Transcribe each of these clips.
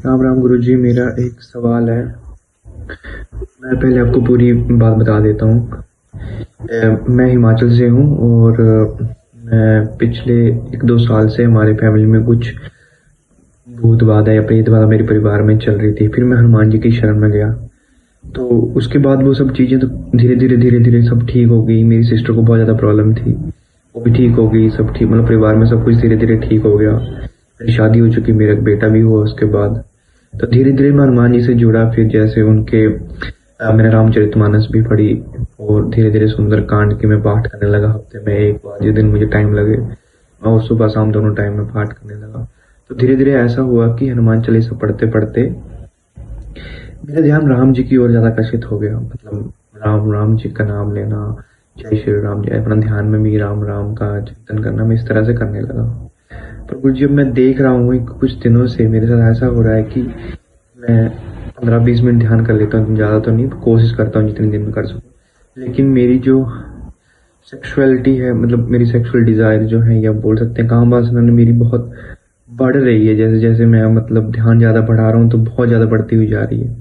राम राम गुरुजी, मेरा एक सवाल है। मैं पहले आपको पूरी बात बता देता हूँ। मैं हिमाचल से हूँ और मैं पिछले 1-2 साल से हमारे फैमिली में कुछ भूत बाधा या प्रेत बाधा मेरे परिवार में चल रही थी। फिर मैं हनुमान जी की शरण में गया, तो उसके बाद वो सब चीज़ें तो धीरे धीरे सब ठीक हो गई। मेरी सिस्टर को बहुत ज़्यादा प्रॉब्लम थी, वो भी ठीक हो गई। सब ठीक, मतलब परिवार में सब कुछ धीरे धीरे ठीक हो गया। मेरी शादी हो चुकी, मेरा एक बेटा भी हुआ उसके बाद। तो धीरे धीरे मैं हनुमान जी से जुड़ा। फिर जैसे उनके मैंने रामचरितमानस भी पढ़ी और धीरे धीरे सुंदर कांड की मैं पाठ करने लगा। हफ्ते में एक बार, जिस दिन मुझे टाइम लगे, और सुबह शाम दोनों टाइम में पाठ करने लगा। तो धीरे धीरे ऐसा हुआ कि हनुमान चालीसा पढ़ते पढ़ते मेरा ध्यान राम जी की ओर ज़्यादा आकर्षित हो गया। मतलब राम राम जी का नाम लेना, जय श्री राम, जय, अपना ध्यान में भी राम राम का चिंतन करना मैं इस तरह से करने लगा। पर कुछ जब मैं देख रहा हूँ कुछ दिनों से मेरे साथ ऐसा हो रहा है कि मैं 15-20 मिनट ध्यान कर लेता हूँ, ज़्यादा तो नहीं, कोशिश करता हूँ जितने दिन में कर सकूँ। लेकिन मेरी जो सेक्सुअलिटी है, मतलब मेरी सेक्सुअल डिज़ायर जो है, या बोल सकते हैं काम वासना ने मेरी बहुत बढ़ रही है। जैसे जैसे मैं मतलब ध्यान ज़्यादा बढ़ा रहा हूँ तो बहुत ज़्यादा बढ़ती हुई जा रही है।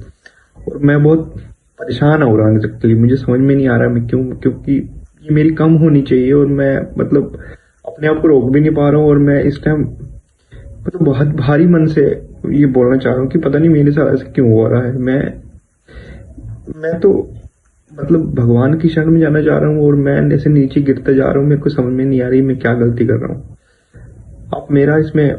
और मैं बहुत परेशान हो रहा हूँ एक्चुअली। मुझे समझ में नहीं आ रहा मैं क्यों, क्योंकि ये मेरी कम होनी चाहिए और मैं मतलब अपने आप को रोक भी नहीं पा रहा हूँ। और मैं इस टाइम मतलब बहुत भारी मन से ये बोलना चाह रहा हूँ कि पता नहीं मेरे साथ ऐसा क्यों हो रहा है। मैं तो मतलब भगवान की शरण में जाना चाह रहा हूँ और मैं जैसे नीचे गिरता जा रहा हूँ। मेरे को समझ में नहीं आ रही मैं क्या गलती कर रहा हूँ। आप मेरा इसमें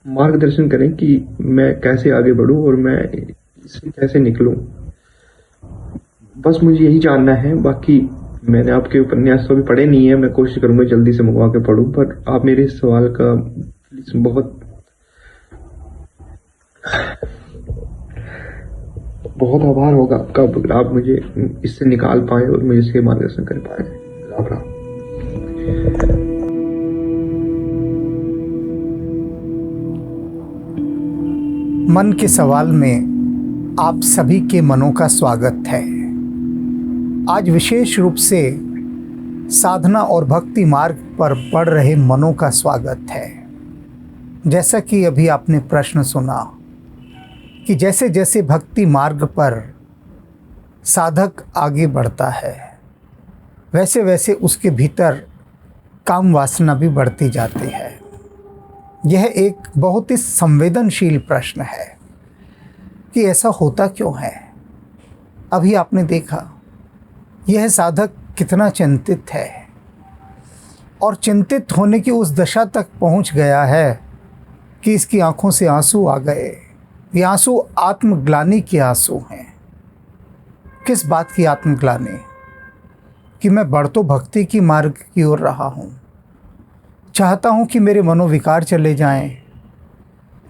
मार्गदर्शन करें कि मैं कैसे आगे बढ़ूं और मैं इससे कैसे निकलूं। बस मुझे यही जानना है। बाकी मैंने आपके उपन्यास तो अभी पढ़े नहीं है, मैं कोशिश करूंगा जल्दी से मंगवा के पढूं। पर आप मेरे इस सवाल का बहुत बहुत आभार होगा आपका अगर आप मुझे इससे निकाल पाए और मुझे इसके मार्गदर्शन कर पाए। राम राम। मन के सवाल में आप सभी के मनों का स्वागत है। आज विशेष रूप से साधना और भक्ति मार्ग पर बढ़ रहे मनों का स्वागत है। जैसा कि अभी आपने प्रश्न सुना कि जैसे जैसे भक्ति मार्ग पर साधक आगे बढ़ता है, वैसे वैसे उसके भीतर काम वासना भी बढ़ती जाती है। यह एक बहुत ही संवेदनशील प्रश्न है कि ऐसा होता क्यों है। अभी आपने देखा यह साधक कितना चिंतित है और चिंतित होने की उस दशा तक पहुंच गया है कि इसकी आंखों से आंसू आ गए। ये आंसू आत्मग्लानि के आंसू हैं। किस बात की आत्मग्लानि? कि मैं बढ़ तो भक्ति की मार्ग की ओर रहा हूँ, चाहता हूँ कि मेरे मनोविकार चले जाएं,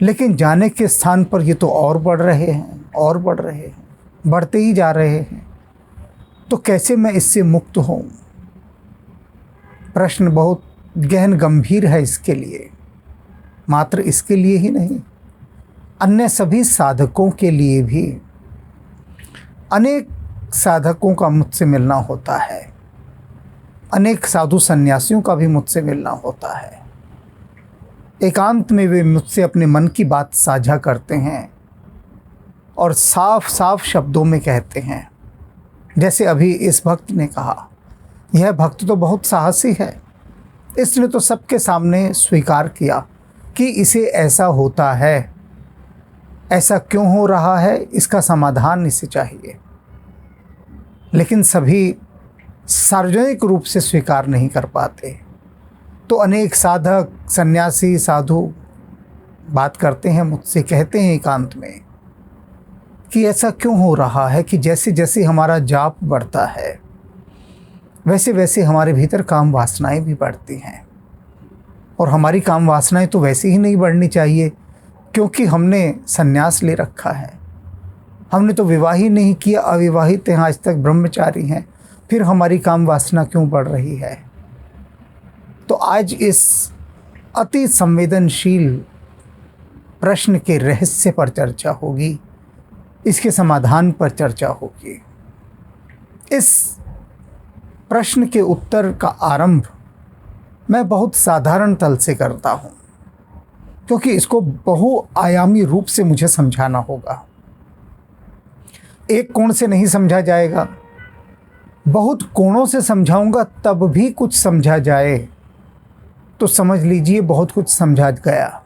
लेकिन जाने के स्थान पर ये तो और बढ़ रहे हैं और बढ़ रहे हैं, बढ़ते ही जा रहे हैं। तो कैसे मैं इससे मुक्त हूँ? प्रश्न बहुत गहन गंभीर है इसके लिए। मात्र इसके लिए ही नहीं, अन्य सभी साधकों के लिए भी। अनेक साधकों का मुझसे मिलना होता है, अनेक साधु सन्यासियों का भी मुझसे मिलना होता है। एकांत में वे मुझसे अपने मन की बात साझा करते हैं और साफ साफ शब्दों में कहते हैं। जैसे अभी इस भक्त ने कहा, यह भक्त तो बहुत साहसी है, इसने तो सबके सामने स्वीकार किया कि इसे ऐसा होता है। ऐसा क्यों हो रहा है, इसका समाधान इसे चाहिए। लेकिन सभी सार्वजनिक रूप से स्वीकार नहीं कर पाते। तो अनेक साधक, सन्यासी, साधु बात करते हैं मुझसे, कहते हैं एकांत में कि ऐसा क्यों हो रहा है कि जैसे जैसे हमारा जाप बढ़ता है, वैसे वैसे हमारे भीतर काम वासनाएं भी बढ़ती हैं। और हमारी काम वासनाएं तो वैसे ही नहीं बढ़नी चाहिए, क्योंकि हमने संन्यास ले रखा है। हमने तो विवाह ही नहीं किया, अविवाहित हैं, आज तक ब्रह्मचारी हैं, फिर हमारी काम वासना क्यों बढ़ रही है? तो आज इस अति संवेदनशील प्रश्न के रहस्य पर चर्चा होगी, इसके समाधान पर चर्चा होगी। इस प्रश्न के उत्तर का आरंभ मैं बहुत साधारण तल से करता हूँ, क्योंकि इसको बहुआयामी रूप से मुझे समझाना होगा। एक कोण से नहीं समझा जाएगा, बहुत कोणों से समझाऊंगा तब भी कुछ समझा जाए तो समझ लीजिए बहुत कुछ समझा गया,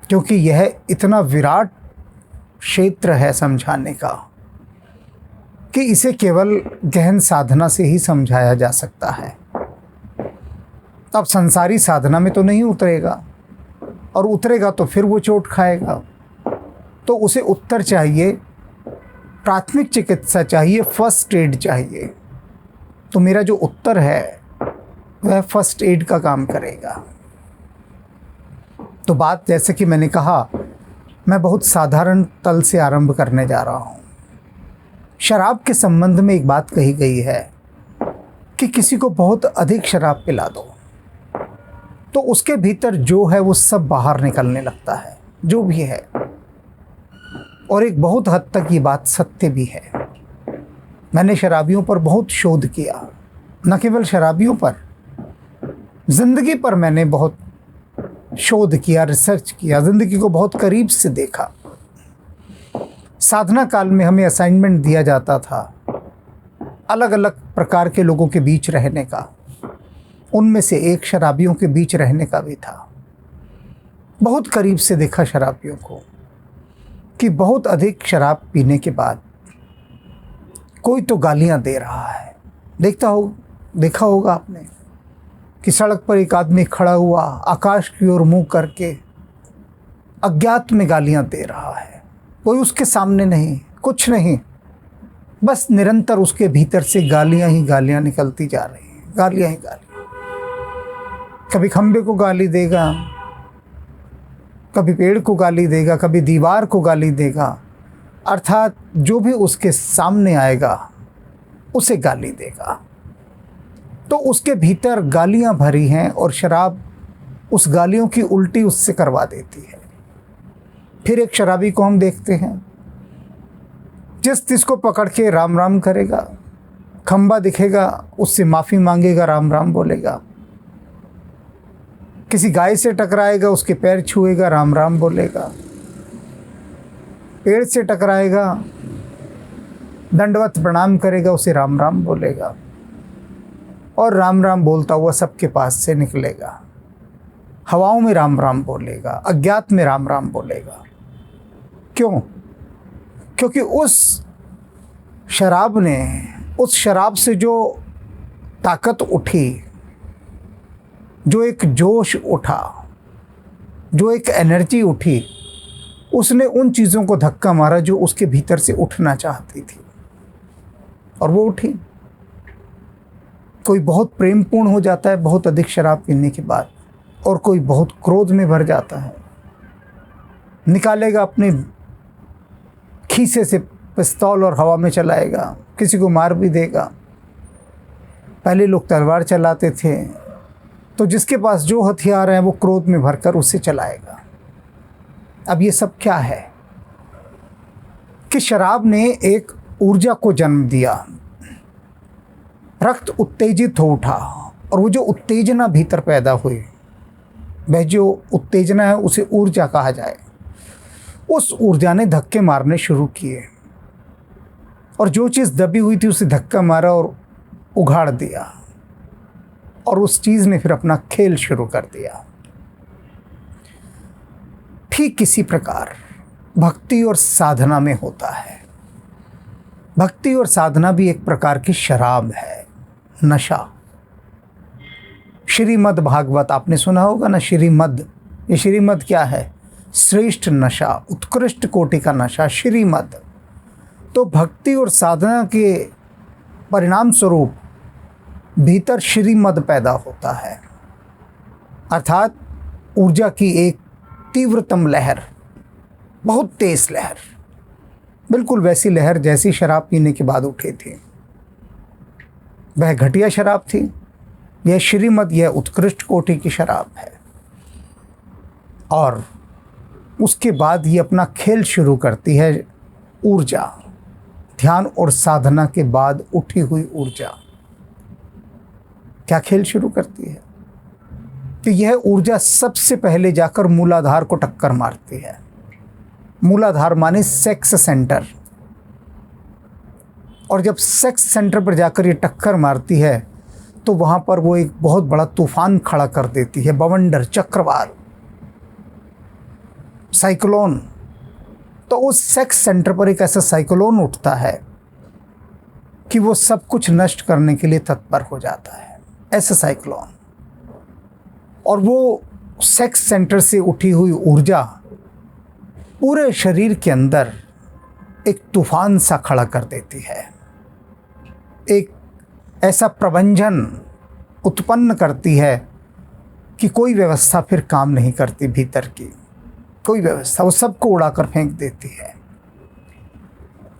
क्योंकि यह इतना विराट क्षेत्र है समझाने का कि इसे केवल गहन साधना से ही समझाया जा सकता है। अब संसारी साधना में तो नहीं उतरेगा, और उतरेगा तो फिर वो चोट खाएगा। तो उसे उत्तर चाहिए, प्राथमिक चिकित्सा चाहिए, फर्स्ट एड चाहिए। तो मेरा जो उत्तर है वह फर्स्ट एड का काम करेगा। तो बात, जैसे कि मैंने कहा, मैं बहुत साधारण तल से आरंभ करने जा रहा हूँ। शराब के संबंध में एक बात कही गई है कि किसी को बहुत अधिक शराब पिला दो तो उसके भीतर जो है वो सब बाहर निकलने लगता है, जो भी है। और एक बहुत हद तक ये बात सत्य भी है। मैंने शराबियों पर बहुत शोध किया, न केवल शराबियों पर, जिंदगी पर मैंने बहुत शोध किया, रिसर्च किया, जिंदगी को बहुत करीब से देखा। साधना काल में हमें असाइनमेंट दिया जाता था अलग अलग प्रकार के लोगों के बीच रहने का। उनमें से एक शराबियों के बीच रहने का भी था। बहुत करीब से देखा शराबियों को कि बहुत अधिक शराब पीने के बाद कोई तो गालियां दे रहा है। देखा होगा आपने कि सड़क पर एक आदमी खड़ा हुआ आकाश की ओर मुंह करके अज्ञात में गालियां दे रहा है। कोई उसके सामने नहीं, कुछ नहीं, बस निरंतर उसके भीतर से गालियां ही गालियां निकलती जा रही हैं, गालियां ही गालियां। कभी खंबे को गाली देगा, कभी पेड़ को गाली देगा, कभी दीवार को गाली देगा, अर्थात जो भी उसके सामने आएगा उसे गाली देगा। तो उसके भीतर गालियां भरी हैं और शराब उस गालियों की उल्टी उससे करवा देती है। फिर एक शराबी को हम देखते हैं, जिसको पकड़ के राम राम करेगा, खंबा दिखेगा उससे माफ़ी मांगेगा, राम राम बोलेगा। किसी गाय से टकराएगा, उसके पैर छुएगा, राम राम बोलेगा। पेड़ से टकराएगा, दंडवत प्रणाम करेगा, उसे राम राम बोलेगा, और राम राम बोलता हुआ सबके पास से निकलेगा। हवाओं में राम राम बोलेगा, अज्ञात में राम राम बोलेगा। क्यों? क्योंकि उस शराब से जो ताकत उठी, जो एक जोश उठा, जो एक एनर्जी उठी, उसने उन चीज़ों को धक्का मारा जो उसके भीतर से उठना चाहती थी, और वो उठी। कोई बहुत प्रेमपूर्ण हो जाता है बहुत अधिक शराब पीने के बाद, और कोई बहुत क्रोध में भर जाता है, निकालेगा अपने खीसे से पिस्तौल और हवा में चलाएगा, किसी को मार भी देगा। पहले लोग तलवार चलाते थे, तो जिसके पास जो हथियार हैं वो क्रोध में भरकर उसे चलाएगा। अब ये सब क्या है कि शराब ने एक ऊर्जा को जन्म दिया, रक्त उत्तेजित हो उठा, और वो जो उत्तेजना भीतर पैदा हुई, वह जो उत्तेजना है उसे ऊर्जा कहा जाए। उस ऊर्जा ने धक्के मारने शुरू किए, और जो चीज़ दबी हुई थी उसे धक्का मारा और उघाड़ दिया, और उस चीज़ ने फिर अपना खेल शुरू कर दिया। ठीक इसी प्रकार भक्ति और साधना में होता है। भक्ति और साधना भी एक प्रकार की शराब है, नशा। श्रीमद् भागवत आपने सुना होगा ना, श्रीमद्। ये श्रीमद् क्या है? श्रेष्ठ नशा, उत्कृष्ट कोटि का नशा, श्रीमद्। तो भक्ति और साधना के परिणाम स्वरूप भीतर श्रीमद् पैदा होता है, अर्थात ऊर्जा की एक तीव्रतम लहर, बहुत तेज लहर, बिल्कुल वैसी लहर जैसी शराब पीने के बाद उठी थी। वह घटिया शराब थी, यह श्रीमद्, यह उत्कृष्ट कोटि की शराब है। और उसके बाद ये अपना खेल शुरू करती है, ऊर्जा, ध्यान और साधना के बाद उठी हुई ऊर्जा क्या खेल शुरू करती है? कि यह ऊर्जा सबसे पहले जाकर मूलाधार को टक्कर मारती है। मूलाधार माने सेक्स सेंटर। और जब सेक्स सेंटर पर जाकर ये टक्कर मारती है तो वहाँ पर वो एक बहुत बड़ा तूफान खड़ा कर देती है, बवंडर, चक्रवात, साइक्लोन। तो उस सेक्स सेंटर पर एक ऐसा साइक्लोन उठता है कि वो सब कुछ नष्ट करने के लिए तत्पर हो जाता है, ऐसा साइक्लोन। और वो सेक्स सेंटर से उठी हुई ऊर्जा पूरे शरीर के अंदर एक तूफान सा खड़ा कर देती है, एक ऐसा प्रबंधन उत्पन्न करती है कि कोई व्यवस्था फिर काम नहीं करती। भीतर की कोई व्यवस्था वो सबको उड़ाकर फेंक देती है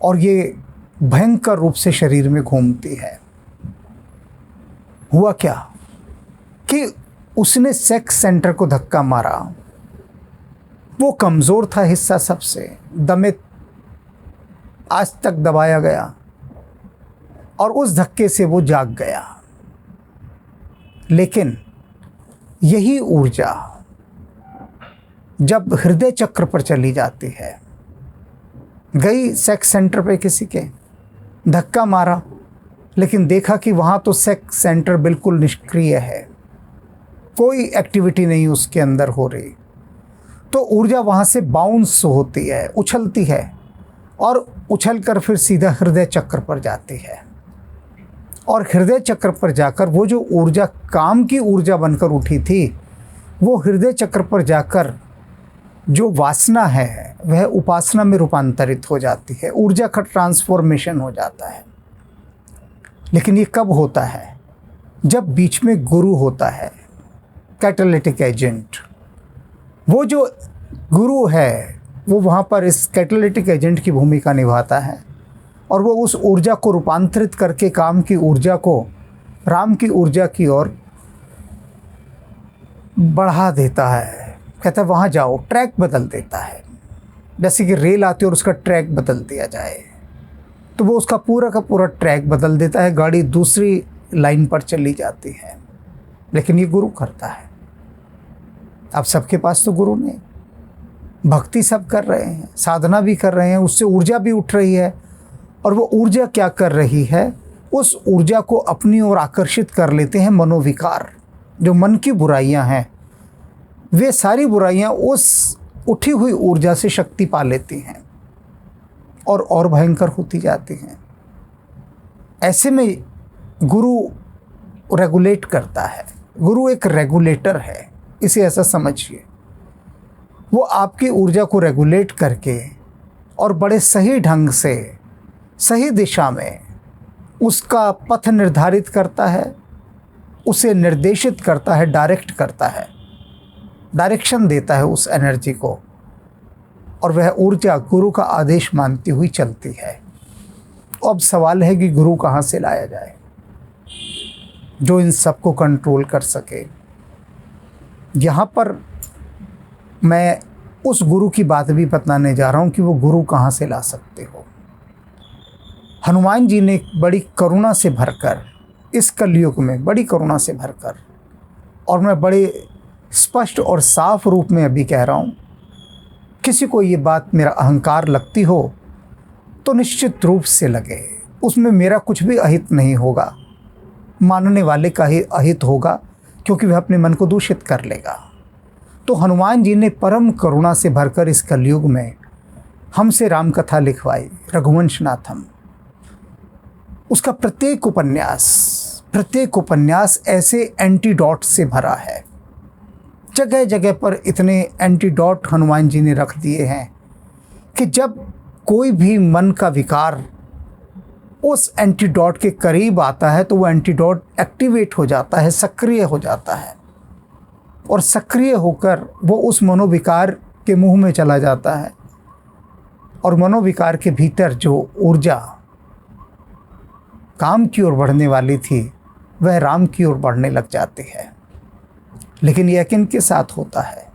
और ये भयंकर रूप से शरीर में घूमती है। हुआ क्या कि उसने सेक्स सेंटर को धक्का मारा। वो कमज़ोर था हिस्सा, सबसे दमित, आज तक दबाया गया, और उस धक्के से वो जाग गया। लेकिन यही ऊर्जा जब हृदय चक्र पर चली जाती है, गई सेक्स सेंटर पे किसी के, धक्का मारा, लेकिन देखा कि वहाँ तो सेक्स सेंटर बिल्कुल निष्क्रिय है, कोई एक्टिविटी नहीं उसके अंदर हो रही। तो ऊर्जा वहाँ से बाउंस होती है, उछलती है, और उछलकर फिर सीधा हृदय चक्र पर जाती है। और हृदय चक्र पर जाकर वो जो ऊर्जा काम की ऊर्जा बनकर उठी थी, वो हृदय चक्र पर जाकर जो वासना है वह उपासना में रूपांतरित हो जाती है, ऊर्जा का ट्रांसफॉर्मेशन हो जाता है। लेकिन ये कब होता है? जब बीच में गुरु होता है, कैटालिटिक एजेंट। वो जो गुरु है वो वहाँ पर इस कैटालिटिक एजेंट की भूमिका निभाता है और वो उस ऊर्जा को रूपांतरित करके काम की ऊर्जा को राम की ऊर्जा की ओर बढ़ा देता है। कहता है वहाँ जाओ, ट्रैक बदल देता है। जैसे कि रेल आती है और उसका ट्रैक बदल दिया जाए, तो वो उसका पूरा का पूरा ट्रैक बदल देता है, गाड़ी दूसरी लाइन पर चली जाती है। लेकिन ये गुरु करता है। अब सबके पास तो गुरु नहीं, भक्ति सब कर रहे हैं, साधना भी कर रहे हैं, उससे ऊर्जा भी उठ रही है। और वो ऊर्जा क्या कर रही है? उस ऊर्जा को अपनी ओर आकर्षित कर लेते हैं मनोविकार। जो मन की बुराइयां हैं, वे सारी बुराइयां उस उठी हुई ऊर्जा से शक्ति पा लेती हैं और भयंकर होती जाती हैं। ऐसे में गुरु रेगुलेट करता है। गुरु एक रेगुलेटर है, इसे ऐसा समझिए। वो आपकी ऊर्जा को रेगुलेट करके और बड़े सही ढंग से सही दिशा में उसका पथ निर्धारित करता है, उसे निर्देशित करता है, डायरेक्ट करता है, डायरेक्शन देता है उस एनर्जी को। और वह ऊर्जा गुरु का आदेश मानती हुई चलती है। अब सवाल है कि गुरु कहाँ से लाया जाए जो इन सबको कंट्रोल कर सके। यहाँ पर मैं उस गुरु की बात भी बताने जा रहा हूँ कि वो गुरु कहाँ से ला सकते हो। हनुमान जी ने बड़ी करुणा से भरकर, इस कलयुग में बड़ी करुणा से भरकर, और मैं बड़े स्पष्ट और साफ रूप में अभी कह रहा हूँ, किसी को ये बात मेरा अहंकार लगती हो तो निश्चित रूप से लगे, उसमें मेरा कुछ भी अहित नहीं होगा, मानने वाले का ही अहित होगा, क्योंकि वह अपने मन को दूषित कर लेगा। तो हनुमान जी ने परम करुणा से भरकर इस कलयुग में हमसे राम कथा लिखवाई, रघुवंश नाथम। उसका प्रत्येक उपन्यास ऐसे एंटीडॉट से भरा है। जगह जगह पर इतने एंटीडॉट हनुमान जी ने रख दिए हैं कि जब कोई भी मन का विकार उस एंटीडॉट के करीब आता है तो वो एंटीडॉट एक्टिवेट हो जाता है, सक्रिय हो जाता है, और सक्रिय होकर वो उस मनोविकार के मुंह में चला जाता है। और मनोविकार के भीतर जो ऊर्जा काम की ओर बढ़ने वाली थी वह राम की ओर बढ़ने लग जाती है। लेकिन यह किन के साथ होता है?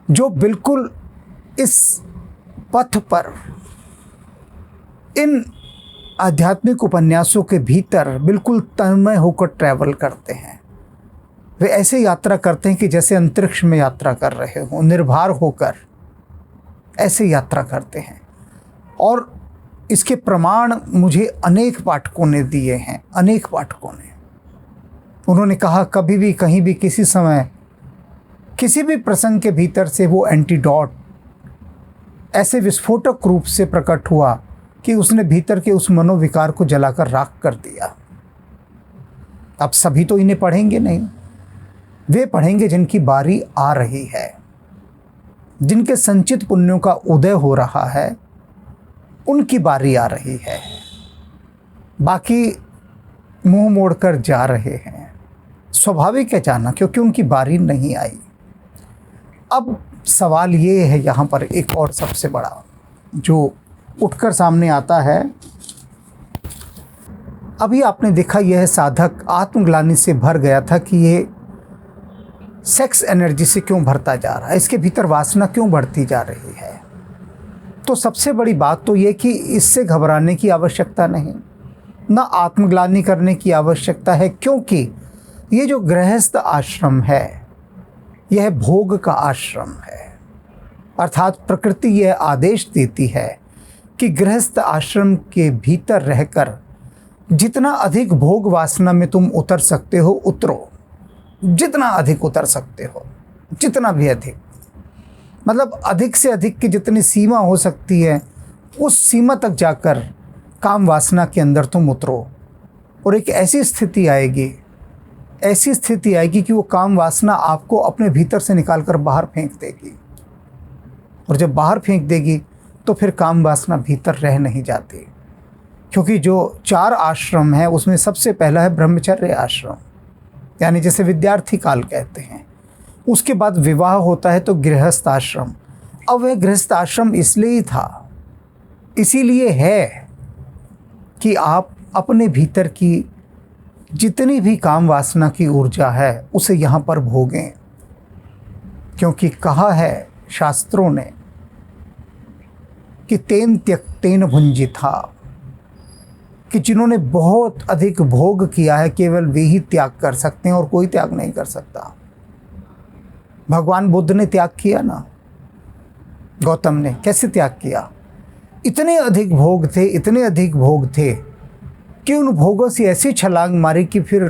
जो बिल्कुल इस पथ पर, इन आध्यात्मिक उपन्यासों के भीतर बिल्कुल तन्मय होकर ट्रैवल करते हैं, वे ऐसे यात्रा करते हैं कि जैसे अंतरिक्ष में यात्रा कर रहे हों, निर्भर होकर ऐसे यात्रा करते हैं। और इसके प्रमाण मुझे अनेक पाठकों ने दिए हैं, अनेक पाठकों ने। उन्होंने कहा कभी भी कहीं भी किसी समय किसी भी प्रसंग के भीतर से वो एंटीडोट ऐसे विस्फोटक रूप से प्रकट हुआ कि उसने भीतर के उस मनोविकार को जलाकर राख कर दिया। अब सभी तो इन्हें पढ़ेंगे नहीं, वे पढ़ेंगे जिनकी बारी आ रही है, जिनके संचित पुण्यों का उदय हो रहा है, उनकी बारी आ रही है। बाकी मुंह मोड़कर जा रहे हैं, स्वाभाविक है जाना, क्योंकि उनकी बारी नहीं आई। अब सवाल ये है यहाँ पर एक और सबसे बड़ा जो उठकर सामने आता है। अभी आपने देखा यह साधक आत्मग्लानि से भर गया था कि ये सेक्स एनर्जी से क्यों भरता जा रहा है, इसके भीतर वासना क्यों बढ़ती जा रही है। तो सबसे बड़ी बात तो ये कि इससे घबराने की आवश्यकता नहीं, ना आत्मग्लानि करने की आवश्यकता है, क्योंकि ये जो गृहस्थ आश्रम है यह भोग का आश्रम है। अर्थात प्रकृति यह आदेश देती है कि गृहस्थ आश्रम के भीतर रहकर जितना अधिक भोग वासना में तुम उतर सकते हो उतरो, जितना अधिक उतर सकते हो, जितना भी अधिक, मतलब अधिक से अधिक की जितनी सीमा हो सकती है उस सीमा तक जाकर काम वासना के अंदर तुम उतरो। और एक ऐसी स्थिति आएगी, ऐसी स्थिति आएगी कि वो काम वासना आपको अपने भीतर से निकालकर बाहर फेंक देगी। और जब बाहर फेंक देगी तो फिर काम वासना भीतर रह नहीं जाती, क्योंकि जो 4 आश्रम है उसमें सबसे पहला है ब्रह्मचर्य आश्रम, यानी जैसे विद्यार्थी काल कहते हैं। उसके बाद विवाह होता है तो गृहस्थ आश्रम। अब वह गृहस्थ आश्रम इसलिए ही था, इसीलिए है कि आप अपने भीतर की जितनी भी काम वासना की ऊर्जा है उसे यहाँ पर भोगें। क्योंकि कहा है शास्त्रों ने कि तेन त्यक्तेन भुंजिथा, कि जिन्होंने बहुत अधिक भोग किया है केवल वे ही त्याग कर सकते हैं और कोई त्याग नहीं कर सकता। भगवान बुद्ध ने त्याग किया ना, गौतम ने कैसे त्याग किया। इतने अधिक भोग थे, इतने अधिक भोग थे कि उन भोगों से ऐसी छलांग मारी कि फिर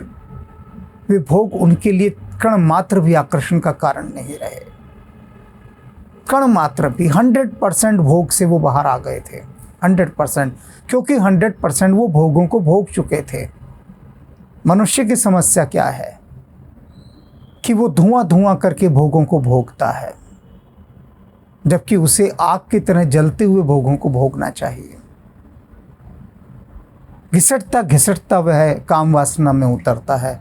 वे भोग उनके लिए कण मात्र भी आकर्षण का कारण नहीं रहे। कण मात्र भी 100% भोग से वो बाहर आ गए थे, 100%, क्योंकि 100% वो भोगों को भोग चुके थे। मनुष्य की समस्या क्या है कि वो धुआं धुआं करके भोगों को भोगता है, जबकि उसे आग की तरह जलते हुए भोगों को भोगना चाहिए। घिसटता घिसटता वह काम वासना में उतरता है,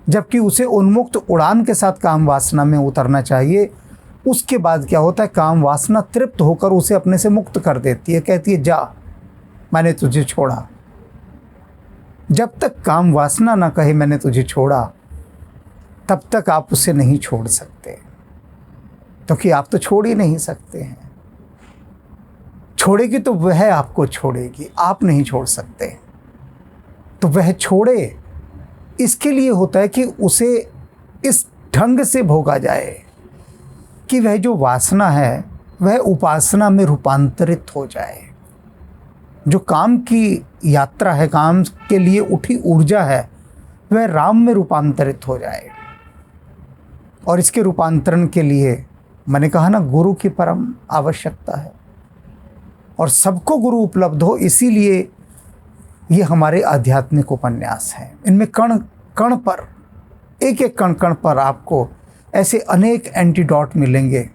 जबकि उसे उन्मुक्त उड़ान के साथ काम वासना में उतरना चाहिए। उसके बाद क्या होता है, काम वासना तृप्त होकर उसे अपने से मुक्त कर देती है, कहती है जा मैंने तुझे छोड़ा। जब तक काम वासना ना कहे मैंने तुझे छोड़ा, तब तक आप उसे नहीं छोड़ सकते, क्योंकि आप तो छोड़ ही नहीं सकते हैं। छोड़ेगी तो वह आपको छोड़ेगी, आप नहीं छोड़ सकते। तो वह छोड़े इसके लिए होता है कि उसे इस ढंग से भोगा जाए कि वह जो वासना है वह उपासना में रूपांतरित हो जाए। जो काम की यात्रा है, काम के लिए उठी ऊर्जा है, वह राम में रूपांतरित हो जाए। और इसके रूपांतरण के लिए मैंने कहा ना, गुरु की परम आवश्यकता है। और सबको गुरु उपलब्ध हो, इसीलिए ये हमारे आध्यात्मिक उपन्यास हैं। इनमें कण कण पर, एक एक कण कण पर आपको ऐसे अनेक एंटीडोट मिलेंगे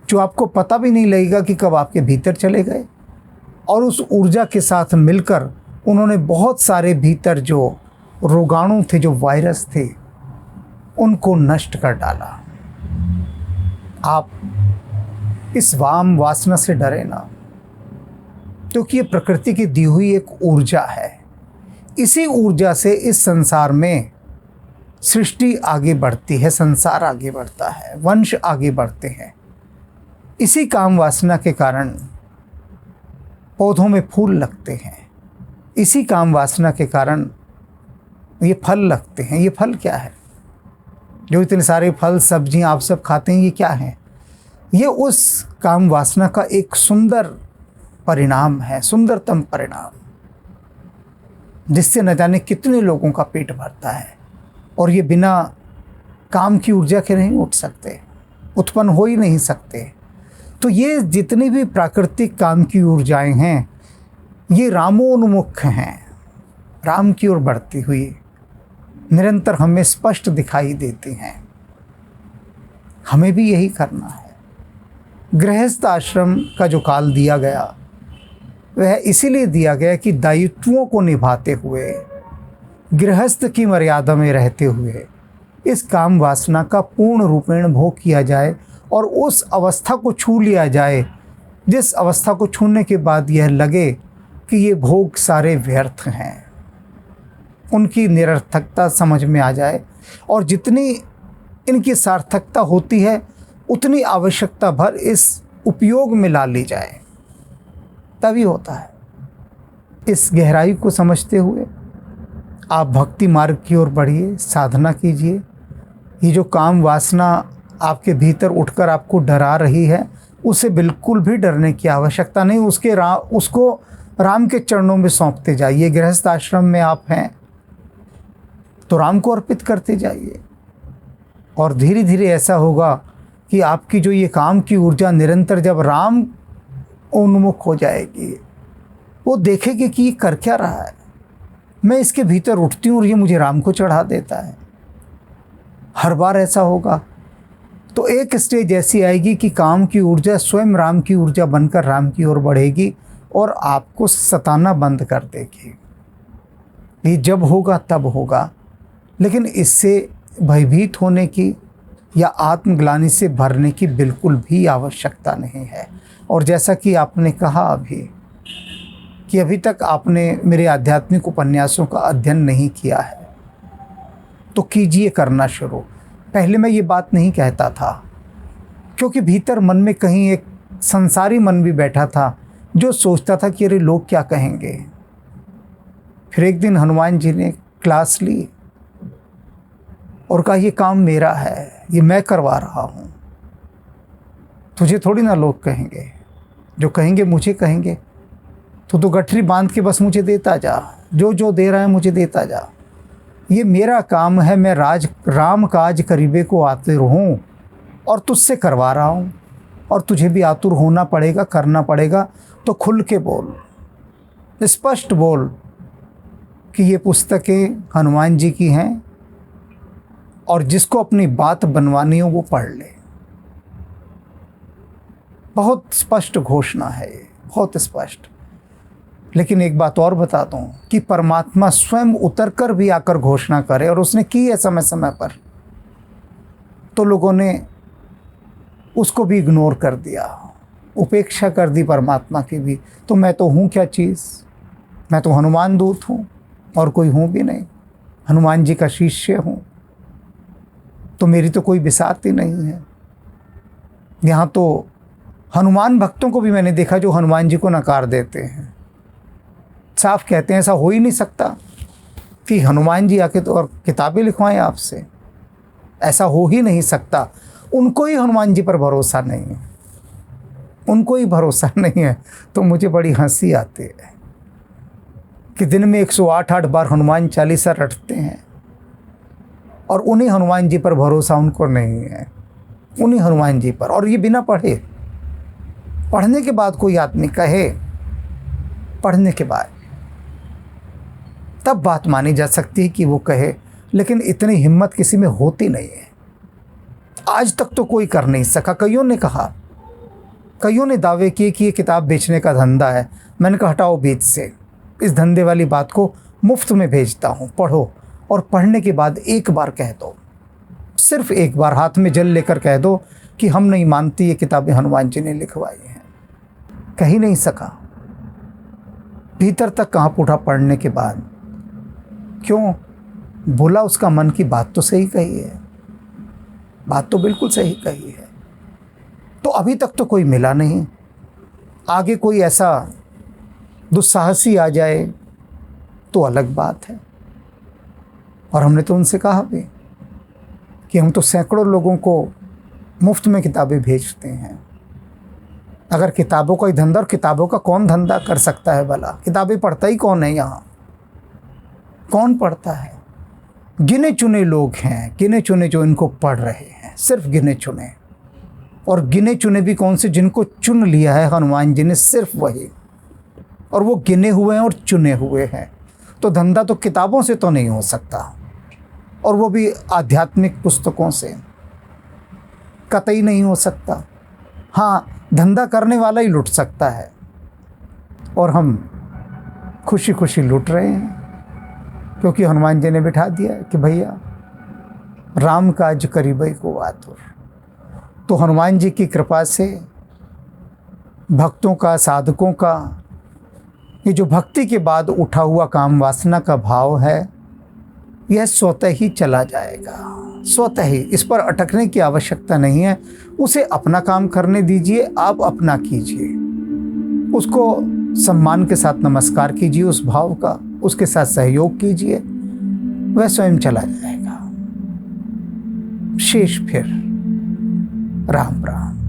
जो आपको पता भी नहीं लगेगा कि कब आपके भीतर चले गए। और उस ऊर्जा के साथ मिलकर उन्होंने बहुत सारे भीतर जो रोगाणु थे, जो वायरस थे, उनको नष्ट कर डाला। आप इस वाम वासना से डरे ना, क्योंकि ये प्रकृति की दी हुई एक ऊर्जा है। इसी ऊर्जा से इस संसार में सृष्टि आगे बढ़ती है, संसार आगे बढ़ता है, वंश आगे बढ़ते हैं। इसी काम वासना के कारण पौधों में फूल लगते हैं, इसी काम वासना के कारण ये फल लगते हैं। ये फल क्या है? जो इतने सारे फल सब्जियां आप सब खाते हैं, ये क्या है? ये उस काम वासना का एक सुंदर परिणाम है, सुंदरतम परिणाम, जिससे न जाने कितने लोगों का पेट भरता है। और ये बिना काम की ऊर्जा के नहीं उठ सकते, उत्पन्न हो ही नहीं सकते। तो ये जितनी भी प्राकृतिक काम की ऊर्जाएं हैं, ये रामोन्मुख हैं, राम की ओर बढ़ती हुई निरंतर हमें स्पष्ट दिखाई देती हैं। हमें भी यही करना है। गृहस्थ आश्रम का जो काल दिया गया, वह इसीलिए दिया गया कि दायित्वों को निभाते हुए, गृहस्थ की मर्यादा में रहते हुए इस काम वासना का पूर्ण रूपेण भोग किया जाए और उस अवस्था को छू लिया जाए जिस अवस्था को छूने के बाद यह लगे कि ये भोग सारे व्यर्थ हैं, उनकी निरर्थकता समझ में आ जाए और जितनी इनकी सार्थकता होती है उतनी आवश्यकता भर इस उपयोग में ला ली जाए, तभी होता है। इस गहराई को समझते हुए आप भक्ति मार्ग की ओर बढ़िए, साधना कीजिए। ये जो काम वासना आपके भीतर उठकर आपको डरा रही है, उसे बिल्कुल भी डरने की आवश्यकता नहीं। उसको राम के चरणों में सौंपते जाइए। गृहस्थ आश्रम में आप हैं तो राम को अर्पित करते जाइए, और धीरे धीरे ऐसा होगा कि आपकी जो ये काम की ऊर्जा निरंतर जब राम उन्मुख हो जाएगी, वो देखेगी कि ये कर क्या रहा है, मैं इसके भीतर उठती हूँ और ये मुझे राम को चढ़ा देता है। हर बार ऐसा होगा तो एक स्टेज ऐसी आएगी कि काम की ऊर्जा स्वयं राम की ऊर्जा बनकर राम की ओर बढ़ेगी और आपको सताना बंद कर देगी। ये जब होगा तब होगा, लेकिन इससे भयभीत होने की या आत्मग्लानि से भरने की बिल्कुल भी आवश्यकता नहीं है। और जैसा कि आपने कहा अभी कि अभी तक आपने मेरे आध्यात्मिक उपन्यासों का अध्ययन नहीं किया है, तो कीजिए करना शुरू। पहले मैं ये बात नहीं कहता था, क्योंकि भीतर मन में कहीं एक संसारी मन भी बैठा था जो सोचता था कि अरे लोग क्या कहेंगे। फिर एक दिन हनुमान जी ने क्लास ली और कहा ये काम मेरा है, ये मैं करवा रहा हूँ, तुझे थोड़ी ना लोग कहेंगे, जो कहेंगे मुझे कहेंगे। तो गठरी बांध के बस मुझे देता जा, जो जो दे रहा है मुझे देता जा, ये मेरा काम है, मैं राम काज करीबे को आतुर हूँ और तुझसे करवा रहा हूँ, और तुझे भी आतुर होना पड़ेगा, करना पड़ेगा। तो खुल के बोल, स्पष्ट बोल कि ये पुस्तकें हनुमान जी की हैं और जिसको अपनी बात बनवानी हो वो पढ़ ले। बहुत स्पष्ट घोषणा है ये, बहुत स्पष्ट। लेकिन एक बात और बता दूं कि परमात्मा स्वयं उतर कर भी आकर घोषणा करे, और उसने की है समय समय पर, तो लोगों ने उसको भी इग्नोर कर दिया, उपेक्षा कर दी परमात्मा की भी। तो मैं तो हूँ क्या चीज़, मैं तो हनुमान दूत हूँ और कोई हूँ भी नहीं, हनुमान जी का शिष्य हूँ, तो मेरी तो कोई बिसात ही नहीं है। यहाँ तो हनुमान भक्तों को भी मैंने देखा जो हनुमान जी को नकार देते हैं, साफ कहते हैं ऐसा हो ही नहीं सकता कि हनुमान जी आके तो और किताबें लिखवाएं आपसे, ऐसा हो ही नहीं सकता। उनको ही हनुमान जी पर भरोसा नहीं है, उनको ही भरोसा नहीं है। तो मुझे बड़ी हंसी आती है कि दिन में 108 बार हनुमान चालीसा रटते हैं और उन्हीं हनुमान जी पर भरोसा उनको नहीं है, उन्हीं हनुमान जी पर। और ये बिना पढ़े, पढ़ने के बाद कोई आदमी कहे, पढ़ने के बाद तब बात मानी जा सकती है कि वो कहे, लेकिन इतनी हिम्मत किसी में होती नहीं है। आज तक तो कोई कर नहीं सका। कईयों ने कहा, कईयों ने दावे किए कि ये किताब बेचने का धंधा है। मैंने कहा हटाओ बीच से, इस धंधे वाली बात को मुफ्त में भेजता हूँ, पढ़ो, और पढ़ने के बाद एक बार कह दो, सिर्फ एक बार हाथ में जल लेकर कह दो कि हम नहीं मानती ये किताबें हनुमान जी ने लिखवाई हैं। कह ही नहीं सका, भीतर तक कहाँ उठा पढ़ने के बाद। क्यों? बोला उसका मन की बात तो सही कही है, बात तो बिल्कुल सही कही है। तो अभी तक तो कोई मिला नहीं, आगे कोई ऐसा दुस्साहसी आ जाए तो अलग बात है। और हमने तो उनसे कहा भी कि हम तो सैकड़ों लोगों को मुफ्त में किताबें भेजते हैं। अगर किताबों का ही धंधा, और किताबों का कौन धंधा कर सकता है भला? किताबें पढ़ता ही कौन है यहाँ? कौन पढ़ता है? गिने चुने लोग हैं, गिने चुने जो इनको पढ़ रहे हैं, सिर्फ गिने चुने। और गिने चुने भी कौन से? जिनको चुन लिया है हनुमान जी ने, सिर्फ वही। और वो गिने हुए हैं और चुने हुए हैं। तो धंधा तो किताबों से तो नहीं हो सकता, और वो भी आध्यात्मिक पुस्तकों से कतई नहीं हो सकता। हाँ, धंधा करने वाला ही लूट सकता है, और हम खुशी खुशी लूट रहे हैं, क्योंकि हनुमान जी ने बिठा दिया कि भैया राम काज करीबई को आतुर। तो हनुमान जी की कृपा से भक्तों का, साधकों का, ये जो भक्ति के बाद उठा हुआ काम वासना का भाव है, यह स्वतः ही चला जाएगा, स्वतः ही। इस पर अटकने की आवश्यकता नहीं है। उसे अपना काम करने दीजिए, आप अपना कीजिए, उसको सम्मान के साथ नमस्कार कीजिए, उस भाव का, उसके साथ सहयोग कीजिए, वह स्वयं चला जाएगा। शेष फिर राम राम।